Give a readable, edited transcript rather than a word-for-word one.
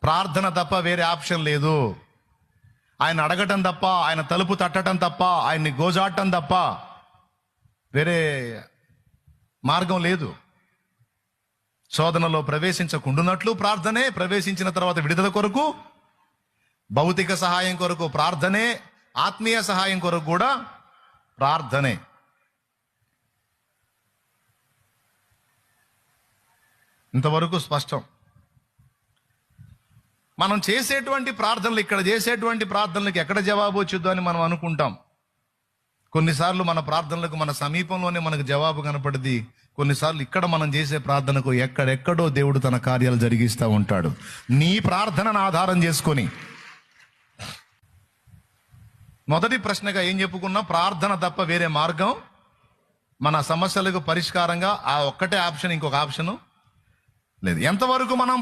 ప్రార్థన తప్ప వేరే ఆప్షన్ లేదు. ఆయన అడగటం తప్ప, ఆయన తలుపు తట్టడం తప్ప, ఆయన్ని గోజాడటం తప్ప వేరే మార్గం లేదు. శోధనలో ప్రవేశించకుండునట్లు ప్రార్థనే, ప్రవేశించిన తర్వాత విడుదల కొరకు, భౌతిక సహాయం కొరకు ప్రార్థనే, ఆత్మీయ సహాయం కొరకు కూడా ప్రార్థనే. ఇంతవరకు స్పష్టం. మనం చేసేటువంటి ప్రార్థనలు, ఇక్కడ చేసేటువంటి ప్రార్థనలకు ఎక్కడ జవాబు వచ్చిద్దో అని మనం అనుకుంటాం. కొన్నిసార్లు మన ప్రార్థనలకు మన సమీపంలోనే మనకు జవాబు కనపడింది. కొన్నిసార్లు ఇక్కడ మనం చేసే ప్రార్థనకు ఎక్కడెక్కడో దేవుడు తన కార్యాలు జరిగిస్తూ ఉంటాడు. నీ ప్రార్థనను ఆధారం చేసుకొని మొదటి ప్రశ్నగా ఏం చెప్పుకున్నా? ప్రార్థన తప్ప వేరే మార్గం మన సమస్యలకు పరిష్కారంగా ఆ ఒక్కటే ఆప్షన్, ఇంకొక ఆప్షను లేదు. ఎంతవరకు మనం